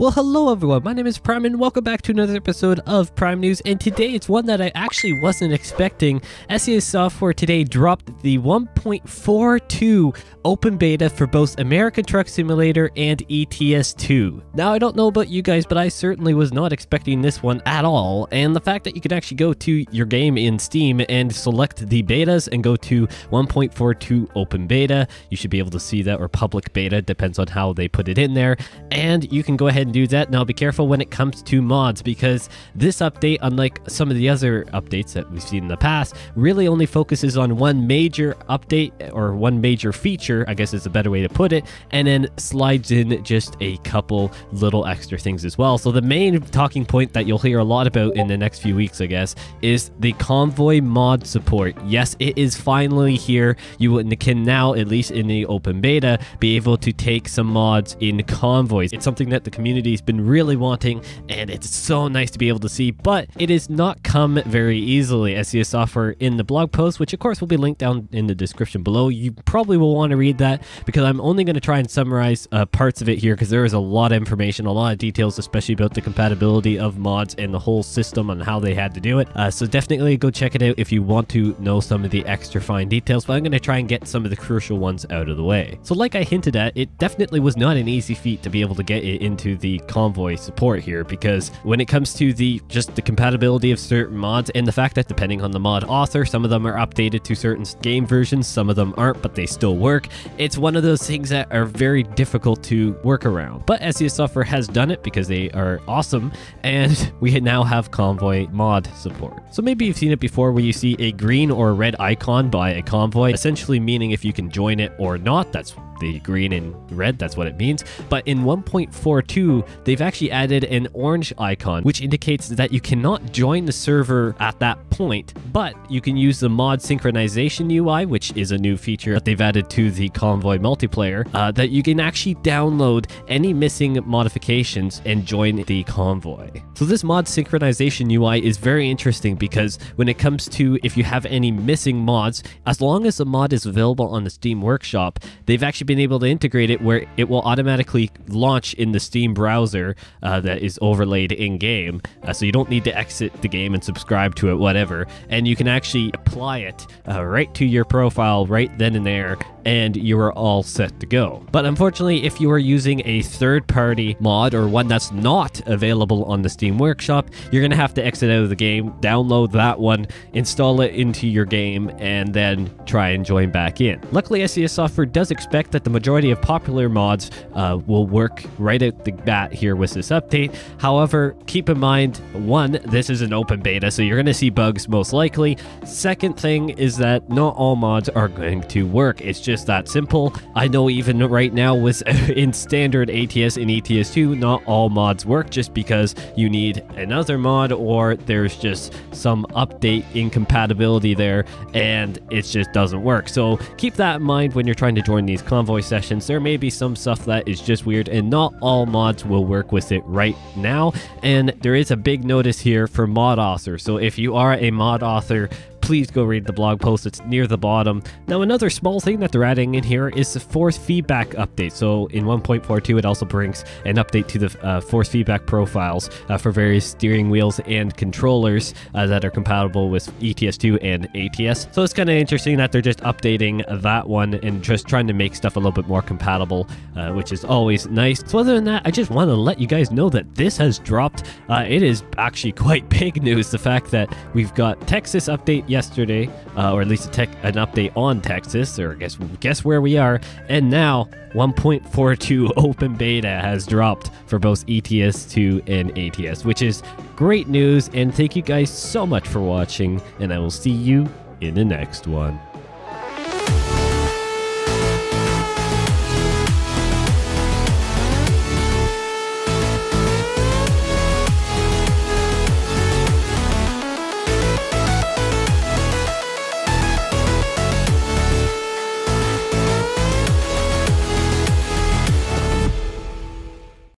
Well, hello everyone, my name is Prime and welcome back to another episode of Prime News, and today it's one that I actually wasn't expecting. SCS Software today dropped the 1.42 open beta for both American Truck Simulator and ETS2. Now, I don't know about you guys, but I certainly was not expecting this one at all, and the fact that you can actually go to your game in Steam and select the betas and go to 1.42 open beta, you should be able to see that, or public beta, depends on how they put it in there, and you can go ahead and do that. Now be careful when it comes to mods, because this update, unlike some of the other updates that we've seen in the past, really only focuses on one major update or one major feature, I guess is a better way to put it, and then slides in just a couple little extra things as well. So the main talking point that you'll hear a lot about in the next few weeks, I guess, is the Convoy mod support. Yes, it is finally here. You can now, at least in the open beta, be able to take some mods in Convoys. It's something that the community's been really wanting, and it's so nice to be able to see, but it has not come very easily. SCS Software in the blog post, which of course will be linked down in the description below. You probably will want to read that, because I'm only going to try and summarize parts of it here, because there is a lot of information, a lot of details, especially about the compatibility of mods and the whole system and how they had to do it. So definitely go check it out if you want to know some of the extra fine details, but I'm going to try and get some of the crucial ones out of the way. So like I hinted at, it definitely was not an easy feat to be able to get it into the Convoy support here, because when it comes to just the compatibility of certain mods, and the fact that depending on the mod author, some of them are updated to certain game versions, some of them aren't, but they still work. It's one of those things that are very difficult to work around, but SCS Software has done it because they are awesome, and we now have Convoy mod support. So maybe you've seen it before, where you see a green or red icon by a convoy, essentially meaning if you can join it or not. That's the green and red, that's what it means. But in 1.42, they've actually added an orange icon, which indicates that you cannot join the server at that point, but you can use the mod synchronization UI, which is a new feature that they've added to the Convoy multiplayer, that you can actually download any missing modifications and join the Convoy. So this mod synchronization UI is very interesting, because when it comes to if you have any missing mods, as long as the mod is available on the Steam Workshop, they've actually been able to integrate it where it will automatically launch in the Steam browser that is overlaid in game, so you don't need to exit the game and subscribe to it, whatever, and you can actually apply it right to your profile right then and there, and you are all set to go. But unfortunately, if you are using a third-party mod, or one that's not available on the Steam Workshop, you're gonna have to exit out of the game, download that one, install it into your game, and then try and join back in. Luckily, SCS Software does expect that the majority of popular mods will work right out the bat here with this update. However, keep in mind, one, this is an open beta, so you're going to see bugs most likely. Second thing is that not all mods are going to work. It's just that simple. I know even right now with in standard ATS and ETS2, not all mods work, just because you need another mod, or there's just some update incompatibility there and it just doesn't work. So keep that in mind when you're trying to join these Convoy sessions. There may be some stuff that is just weird, and not all mods will work with it right now. And there is a big notice here for mod authors. So if you are a mod author, please go read the blog post. It's near the bottom. Now, another small thing that they're adding in here is the force feedback update. So in 1.42, it also brings an update to the force feedback profiles for various steering wheels and controllers that are compatible with ETS2 and ATS. So it's kind of interesting that they're just updating that one and just trying to make stuff a little bit more compatible, which is always nice. So other than that, I just want to let you guys know that this has dropped. It is actually quite big news. The fact that we've got Texas update yesterday, or at least an update on Texas, or guess where we are, and now 1.42 open beta has dropped for both ETS2 and ATS, which is great news. And thank you guys so much for watching, and I will see you in the next one.